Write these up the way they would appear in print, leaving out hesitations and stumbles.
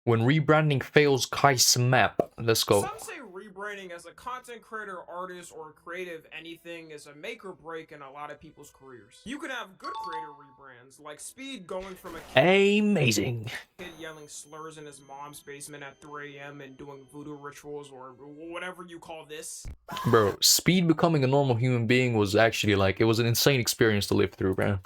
When rebranding fails, Kai Cenat. Let's go. Some say rebranding as a content creator, artist, or creative anything is a make or break in a lot of people's careers. You can have good creator rebrands, like Speed going from a Amazing. kid yelling slurs in his mom's basement at 3 a.m. and doing voodoo rituals or whatever you call this. Bro, Speed becoming a normal human being was actually like, it was an insane experience to live through, bro.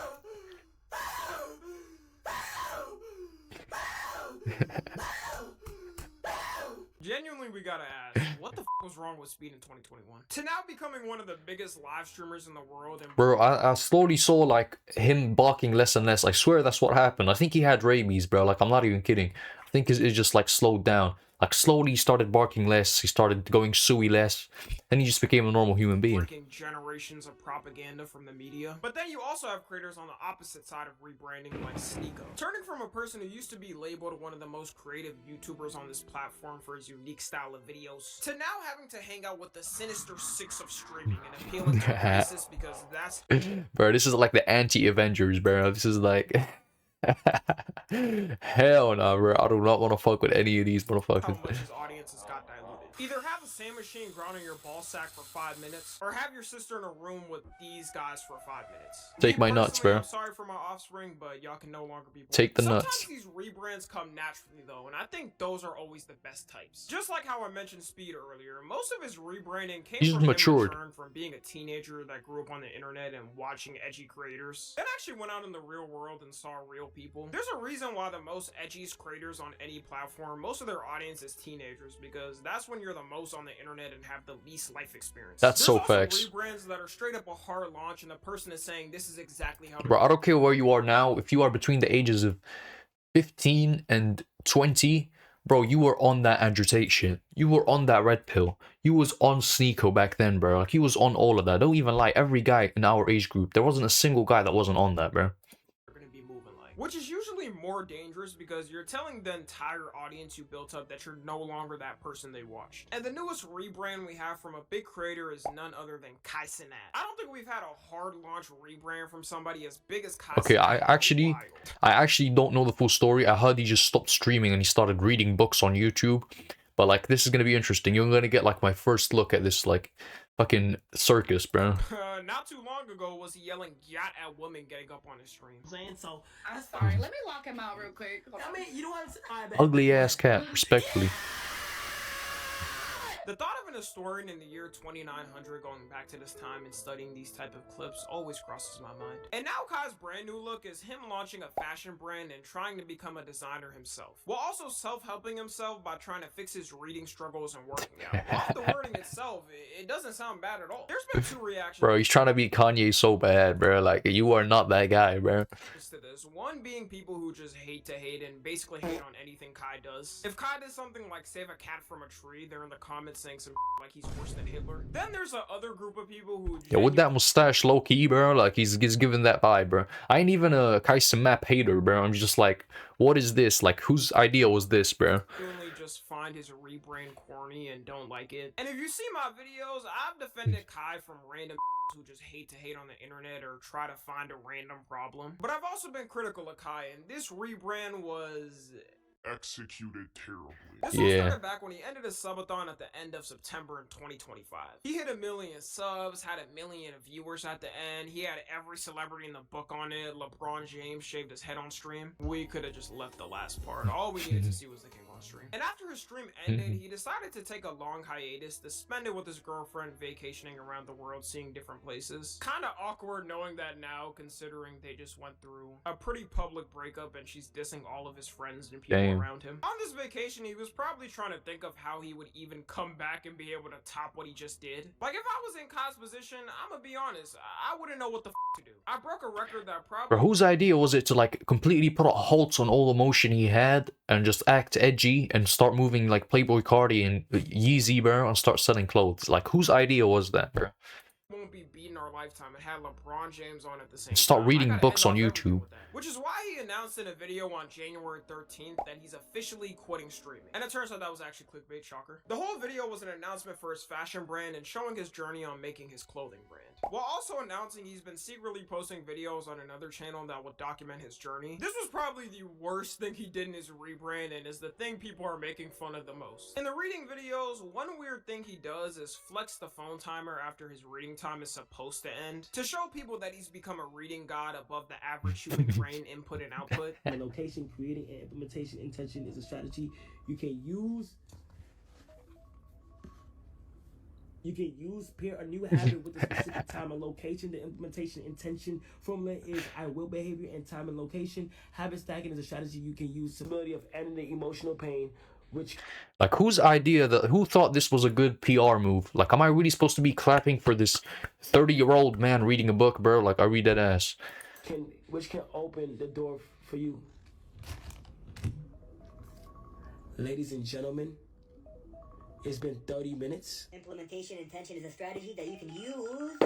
Genuinely, we gotta ask, what the f was wrong with Speed in 2021? To now becoming one of the biggest live streamers in the world and— Bro, I slowly saw like him barking less and less. I swear that's what happened. I think he had rabies, bro. Like, I'm not even kidding. I think it just like slowed down. Like, slowly he started barking less. He started going suey less. And he just became a normal human being. Breaking generations of propaganda from the media. But then you also have creators on the opposite side of rebranding, like Sneeko. Turning from a person who used to be labeled one of the most creative YouTubers on this platform for his unique style of videos, to now having to hang out with the sinister six of streaming and appealing to racists because that's— Bro, this is like the anti-Avengers, bro. This is like... Hell no, bro. I do not want to fuck with any of these motherfuckers. How much his audiences got diluted. Either have a sand machine grounding your ball sack for 5 minutes, or have your sister in a room with these guys for 5 minutes. Take my nuts, bro. I'm sorry for my offspring, but y'all can no longer be— Take the Sometimes nuts. These rebrands come naturally though, and I think those are always the best types. Just like how I mentioned Speed earlier, most of his rebranding came from matured. him from being a teenager that grew up on the internet and watching edgy creators, then actually went out in the real world and saw real people. There's a reason why the most edgiest creators on any platform, most of their audience is teenagers, because that's when you're the most on the internet and have the least life experience. That's There's so also facts. rebrands that are straight up a hard launch and the person is saying this is exactly how— Bro, I don't care where you are now. If you are between the ages of 15 and 20, bro, you were on that agitate shit. You were on that red pill. You was on Sneeko back then, bro. Like, he was on all of that. Don't even lie. Every guy in our age group, there wasn't a single guy that wasn't on that, bro. Which is usually more dangerous because you're telling the entire audience you built up that you're no longer that person they watched. And the newest rebrand we have from a big creator is none other than Kai Cenat. I don't think we've had a hard launch rebrand from somebody as big as Kai Okay, Cenat. I actually don't know the full story. I heard he just stopped streaming and he started reading books on YouTube. But like, this is gonna be interesting. You're gonna get like my first look at this like fucking circus, bro. Not too long ago was he yelling yacht at women getting up on his stream. So I'm sorry. Let me lock him out real quick. I mean, you know what? Ugly ass cat, respectfully. The thought of an historian in the year 2900 going back to this time and studying these type of clips always crosses my mind. And now Kai's brand new look is him launching a fashion brand and trying to become a designer himself, while also self-helping himself by trying to fix his reading struggles and working out. Off the wording itself, it doesn't sound bad at all. There's been 2 reactions. Bro, he's trying to be Kanye so bad, bro. Like, you are not that guy, bro. To this. One being people who just hate to hate and basically hate on anything Kai does. If Kai does something like save a cat from a tree, they're in the comments saying some like he's worse than Hitler. Then there's a other group of people who— Yeah, with that mustache low key, bro, like he's giving that vibe, bro. I ain't even a Kai Cenat hater, bro. I'm just like, what is this? Like, whose idea was this, bro? Just find his rebrand corny and don't like it. And if you see my videos, I've defended Kai from random who just hate to hate on the internet or try to find a random problem. But I've also been critical of Kai, and this rebrand was executed terribly. This all started back when he ended his subathon at the end of September in 2025. He hit 1 million subs, had 1 million viewers at the end. He had every celebrity in the book on it. LeBron James shaved his head on stream. We could have just left the last part. All we needed to see was the king on stream. And after his stream ended, he decided to take a long hiatus to spend it with his girlfriend vacationing around the world, seeing different places. Kinda awkward knowing that now, considering they just went through a pretty public breakup and she's dissing all of his friends and people around him. On this vacation, he was probably trying to think of how he would even come back and be able to top what he just did. Like, if I was in Kai's position, I'm gonna be honest, I wouldn't know what the f to do. I broke a record that probably— Bro, whose idea was it to like completely put a halt on all emotion he had and just act edgy and start moving like Playboy Cardi and Yeezy, bro, and start selling clothes? Like, whose idea was that, bro? Won't be beat in our lifetime. It had LeBron James on at the same Start time. reading I gotta books end on off everything YouTube. with that. Which is why he announced in a video on January 13th that he's officially quitting streaming. And it turns out that was actually clickbait, shocker. The whole video was an announcement for his fashion brand and showing his journey on making his clothing brand, while also announcing he's been secretly posting videos on another channel that will document his journey. This was probably the worst thing he did in his rebrand and is the thing people are making fun of the most. In the reading videos, one weird thing he does is flex the phone timer after his reading time is supposed to end to show people that he's become a reading god above the average human brain input and output. The location, creating, and implementation intention is a strategy you can use. You can use pair a new habit with a specific time and location. The implementation intention formula is I will behavior and time and location. Habit stacking is a strategy you can use. Stability of ending emotional pain, which Like, whose idea that, who thought this was a good PR move? Like, am I really supposed to be clapping for this 30-year-old man reading a book, bro? Like, I read that ass. can open the door for you. Ladies and gentlemen, it's been 30 minutes. Implementation intention is a strategy that you can use.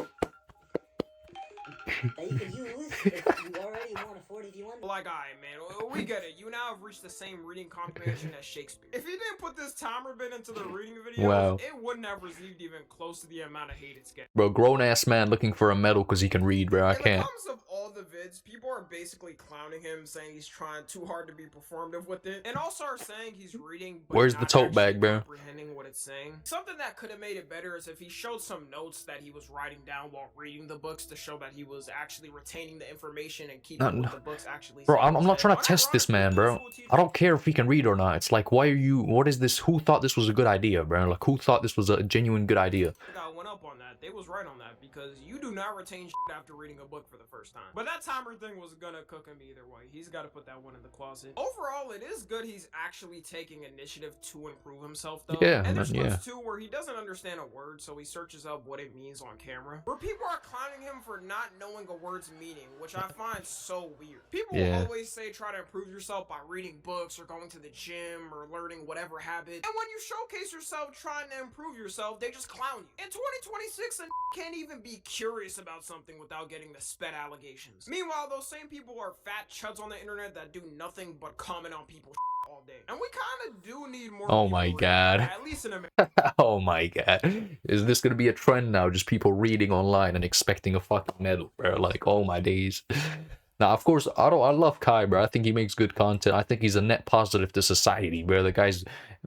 If you already want a 40v1. Like, alright, man, we get it. You now have reached the same reading comprehension as Shakespeare. If he didn't put this timer bit into the reading videos, Wow. it wouldn't have received even close to the amount of hate it's getting. Bro, grown-ass man looking for a medal because he can read, bro. I In the can't. comments of all the vids, people are basically clowning him, saying he's trying too hard to be performative with it, and also are saying he's reading but Where's the not tote bag, actually bro? comprehending what it's saying. Something that could have made it better is if he showed some notes that he was writing down while reading the books to show that he was actually retaining the information and keeping what the books actually Bro, say I'm not instead. trying to test this man, bro. I don't care if he can read or not. It's like, why are you... What is this? Who thought this was a good idea, bro? Like, who thought this was a genuine good idea? I went up on that. They was right on that because you do not retain shit after reading a book for the first time. But that timer thing was gonna cook him either way. He's got to put that one in the closet. Overall, it is good he's actually taking initiative to improve himself, though. Yeah, and there's man, yeah. ones too where he doesn't understand a word, so he searches up what it means on camera. Where people are clowning him for not knowing a word's meaning, which I find so weird. People Yeah. always say try to improve yourself by reading books or going to the gym or learning whatever habit. And when you showcase yourself trying to improve yourself, they just clown you. In 2026, a can't even be curious about something without getting the sped allegations. Meanwhile, those same people are fat chuds on the internet that do nothing but comment on people's all day. And we kind of do need more Oh people my like God. that, at least in America. Oh my god. Is this gonna be a trend now? Just people reading online and expecting a fucking medal, bro. Like, oh my days. Now, of course, I love Kai, bro. I think he makes good content. I think he's a net positive to society, bro. The guy's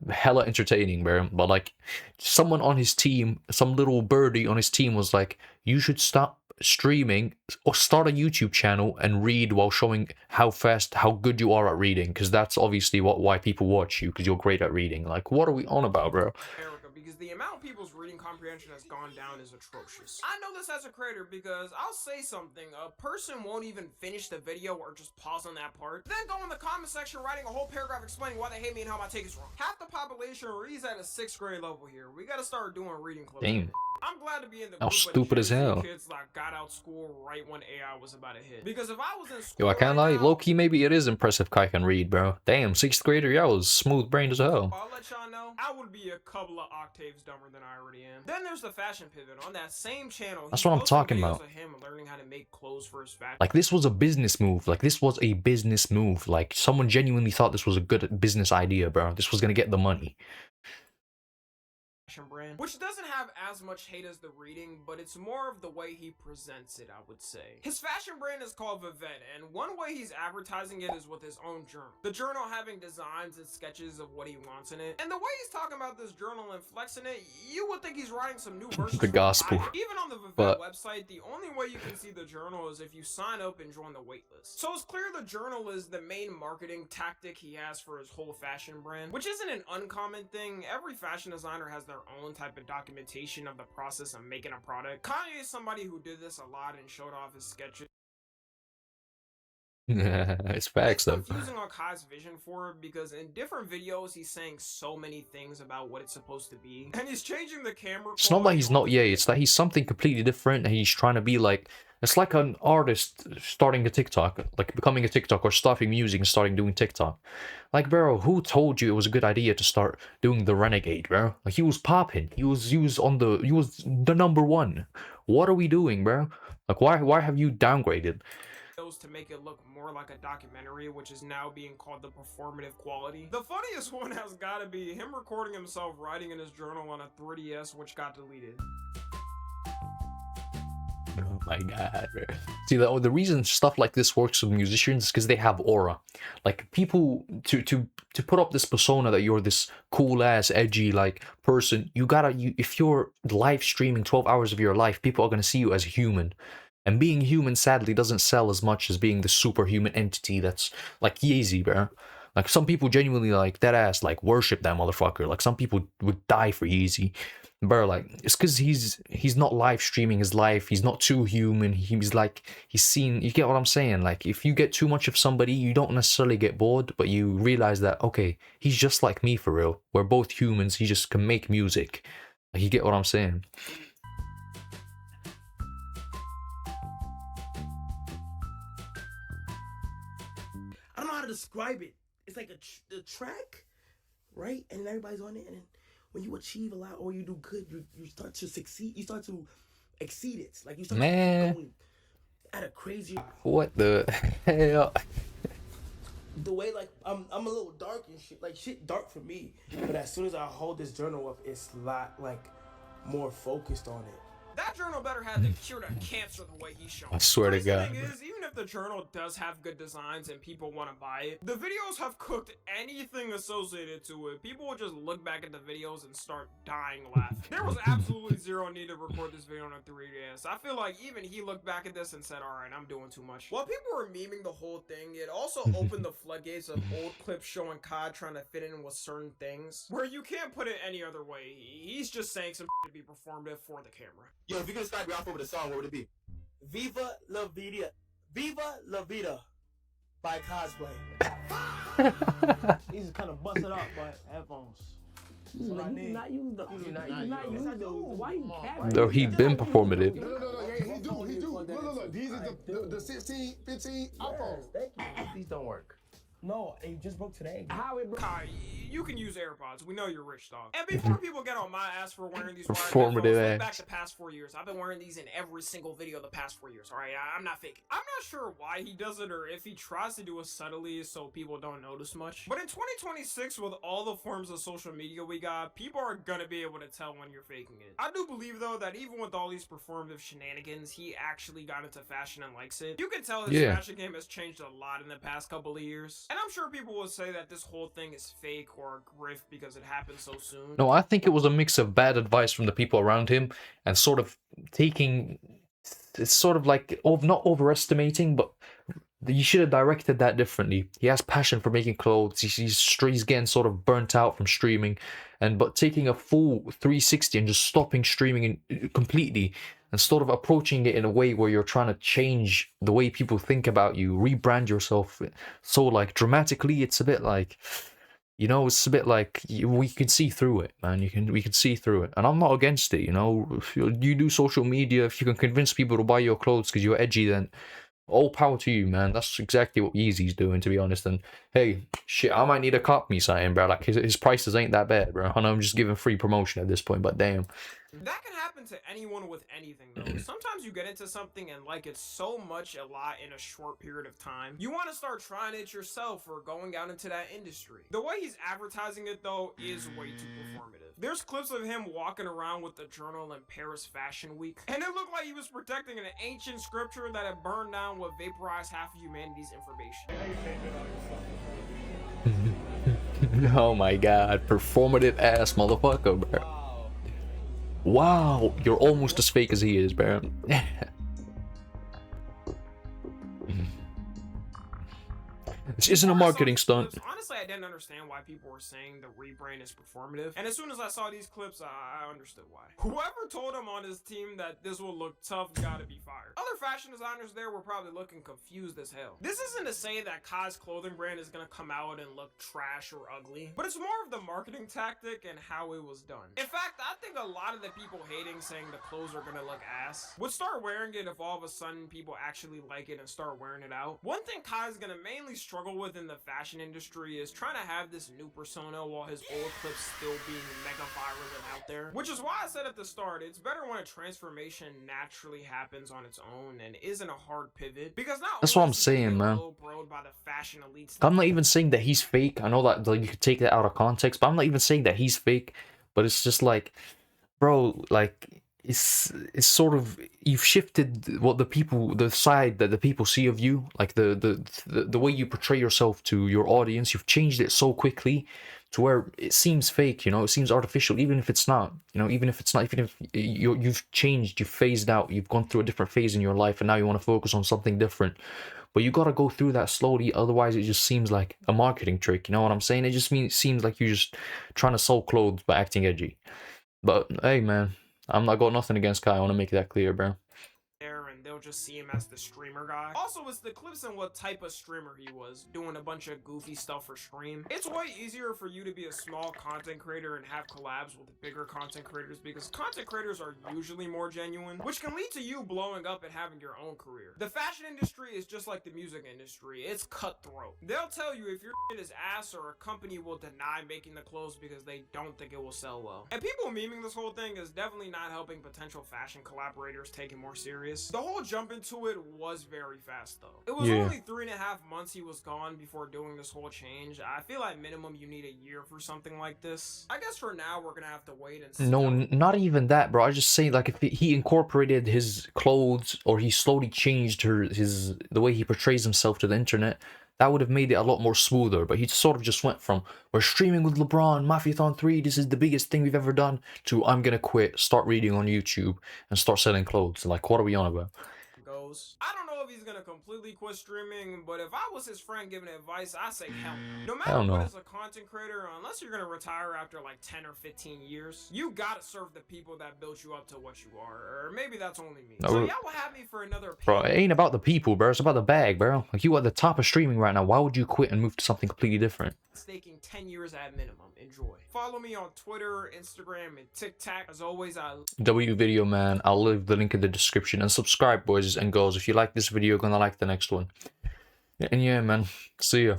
hella entertaining, bro. But, like, someone on his team, some little birdie on his team was like, you should stop streaming or start a YouTube channel and read while showing how good you are at reading. Because that's obviously why people watch you, because you're great at reading. Like, what are we on about, bro? Because the amount of people's reading comprehension has gone down is atrocious. I know this as a creator because I'll say something, a person won't even finish the video or just pause on that part, then go in the comment section writing a whole paragraph explaining why they hate me and how my take is wrong. Half the population reads at a 6th grade level here. We gotta start doing reading clubs. Damn. I'm glad to be in the How group stupid of as hell. kids that got out school right when AI was about to hit. Because if I was in school Yo, I can't right lie. now, Low-key, maybe it is impressive Kai can read, bro. Damn, 6th grader, yeah, was smooth-brained as hell. I'll let y'all know, I would be a couple of octaves dumber than I already am. Then there's the fashion pivot. On that same channel, That's he what I'm posted talking videos about. of him learning how to make clothes for his fashion. Like, this was a business move. Like, this was a business move. Like, someone genuinely thought this was a good business idea, bro. This was gonna get the money. Brand, which doesn't have as much hate as the reading, but it's more of the way he presents it, I would say. His fashion brand is called Vid, and one way he's advertising it is with his own journal. The journal having designs and sketches of what he wants in it. And the way he's talking about this journal and flexing it, you would think he's writing some new verses. The gospel. Even on the Vid But- website, the only way you can see the journal is if you sign up and join the waitlist. So it's clear the journal is the main marketing tactic he has for his whole fashion brand, which isn't an uncommon thing. Every fashion designer has their own type of documentation of the process of making a product. Kanye is somebody who did this a lot and showed off his sketches It's facts though. It's confusing on Kai's vision for it because in different videos he's saying so many things about what it's supposed to be, and he's changing the camera. It's not that he's not Ye, it's that he's something completely different and he's trying to be like, it's like an artist starting a TikTok, like becoming a TikTok or stopping music and starting doing TikTok. Like, bro, who told you it was a good idea to start doing the Renegade, bro? Like, he was popping. He was the number one. What are we doing, bro? Like, why have you downgraded? To make it look more like a documentary, which is now being called the performative quality. The funniest one has gotta be him recording himself writing in his journal on a 3DS, which got deleted. Oh my god, bro. See, the reason stuff like this works with musicians is because they have aura. Like, people, to put up this persona that you're this cool ass edgy like person, if you're live streaming 12 hours of your life, people are gonna see you as a human. And being human, sadly, doesn't sell as much as being the superhuman entity that's like Yeezy, bro. Like, some people genuinely, like, that ass, like, worship that motherfucker. Like, some people would die for Yeezy. Bro, like, it's because he's not live streaming his life. He's not too human. He's seen, you get what I'm saying? Like, if you get too much of somebody, you don't necessarily get bored, but you realize that, okay, he's just like me for real. We're both humans. He just can make music. Like, you get what I'm saying? I don't know how to describe it. It's like a track, right? And everybody's on it. And when you achieve a lot or you do good, you start to succeed. You start to exceed it. Like, you start going at a crazy. What the hell? The way, like, I'm a little dark and shit. Like, shit dark for me. But as soon as I hold this journal up, it's a lot, like, more focused on it. That journal better have the cure to cancer the way he's shown. I swear to God. The thing is, even if the journal does have good designs and people want to buy it, the videos have cooked anything associated to it. People will just look back at the videos and start dying laughing. There was absolutely zero need to record this video on a 3DS. I feel like even he looked back at this and said, alright, I'm doing too much. While people were memeing the whole thing, it also opened the floodgates of old clips showing Kai trying to fit in with certain things, where you can't put it any other way. He's just saying some to be performative for the camera. Yo, if you could start me off with a song, what would it be? Viva La Vida by Cosplay. These are kind of busted up, but headphones. Not use the. Why you capping? Though he been performative. No, he do. Look. These are the 16, 15 iPhones. These don't work. No, it just broke today. How it broke? Kai, you can use AirPods. We know you're rich, dog. And before people get on my ass for wearing these performative look ass. back the past 4 years. I've been wearing these in every single video the past 4 years, alright? I'm not faking. I'm not sure why he does it or if he tries to do it subtly so people don't notice much. But in 2026, with all the forms of social media we got, people are gonna be able to tell when you're faking it. I do believe, though, that even with all these performative shenanigans, he actually got into fashion and likes it. You can tell his fashion game has changed a lot in the past couple of years. And I'm sure people will say that this whole thing is fake or a grift because it happened so soon. No, I think it was a mix of bad advice from the people around him and sort of taking, it's sort of like, not overestimating, but you should have directed that differently. He has passion for making clothes. He's getting sort of burnt out from streaming, but taking a full 360 and just stopping streaming completely and sort of approaching it in a way where you're trying to change the way people think about you, rebrand yourself so like dramatically. It's a bit like, you know, it's a bit like we can see through it, man. We can see through it, and I'm not against it. You know, if you do social media, if you can convince people to buy your clothes because you're edgy, then all power to you, man. That's exactly what Yeezy's doing, to be honest. And hey, shit, I might need a cop me something, bro. Like his prices ain't that bad, bro. I know I'm just giving free promotion at this point, but damn. That can happen to anyone with anything, though. Sometimes you get into something and like it so much a lot in a short period of time. You want to start trying it yourself or going out into that industry. The way he's advertising it, though, is way too performative. There's clips of him walking around with the journal in Paris Fashion Week, and it looked like he was protecting an ancient scripture that had burned down what vaporized half of humanity's information. Oh my god, performative ass motherfucker, bro. Wow, you're almost as fake as he is, bro. This isn't a Before I saw marketing these stunt. clips, honestly, I didn't understand why people were saying the rebrand is performative. And as soon as I saw these clips, I understood why. Whoever told him on his team that this will look tough gotta be fired. Other fashion designers there were probably looking confused as hell. This isn't to say that Kai's clothing brand is gonna come out and look trash or ugly, but it's more of the marketing tactic and how it was done. In fact, I think a lot of the people hating saying the clothes are gonna look ass would start wearing it if all of a sudden people actually like it and start wearing it out. One thing Kai's gonna mainly struggle with in the fashion industry is trying to have this new persona while his old clips still being mega viral and out there. Which is why I said at the start, it's better when a transformation naturally happens on its own and isn't a hard pivot. Because not That's what only I'm is he saying, getting man. low-broed by the fashion elites, I'm not even saying that he's fake. I know that like, you could take that out of context, but I'm not even saying that he's fake. But it's just like, bro, like it's sort of, you've shifted what the side that the people see of you, like the way you portray yourself to your audience. You've changed it so quickly to where it seems fake, you know, it seems artificial, even if it's not, you know, even if you've changed, you've phased out, you've gone through a different phase in your life, and now you want to focus on something different. But you gotta go through that slowly, otherwise it just seems like a marketing trick, you know what I'm saying? It just seems like you're just trying to sell clothes by acting edgy. But hey, man, I got nothing against Kai. I want to make that clear, bro. there and they'll just see him as the streamer guy. Also, it's the clips and what type of streamer he was, doing a bunch of goofy stuff for stream. It's way easier for you to be a small content creator and have collabs with bigger content creators because content creators are usually more genuine, which can lead to you blowing up and having your own career. The fashion industry is just like the music industry. It's cutthroat. They'll tell you if your shit is ass, or a company will deny making the clothes because they don't think it will sell well. And people memeing this whole thing is definitely not helping potential fashion collaborators take it more serious. The whole jump into it was very fast though. It was only 3.5 months he was gone before doing this whole change. I feel like minimum you need a year for something like this. I guess for now we're gonna have to wait and see. No, not even that, bro. I just say, like, if he incorporated his clothes, or he slowly changed the way he portrays himself to the internet, that would have made it a lot more smoother. But he sort of just went from, we're streaming with LeBron, Mafiathon 3, this is the biggest thing we've ever done, to I'm gonna quit, start reading on YouTube, and start selling clothes. Like, what are we on about? Goes. I don't know if he's gonna completely quit streaming, but if I was his friend giving advice, I say hell no. No matter what, as a content creator, unless you're gonna retire after like 10 or 15 years, you gotta serve the people that built you up to what you are. Or maybe that's only me. So y'all will have me for another bro, it ain't about the people, bro. It's about the bag, bro. Like, you are at the top of streaming right now. Why would you quit and move to something completely different? Staking 10 years at minimum. Enjoy. Follow me on Twitter, Instagram, and TikTok. As always, W video, man. I'll leave the link in the description, and subscribe, boys and girls. If you like this video, you're gonna like the next one. And yeah, man. See ya.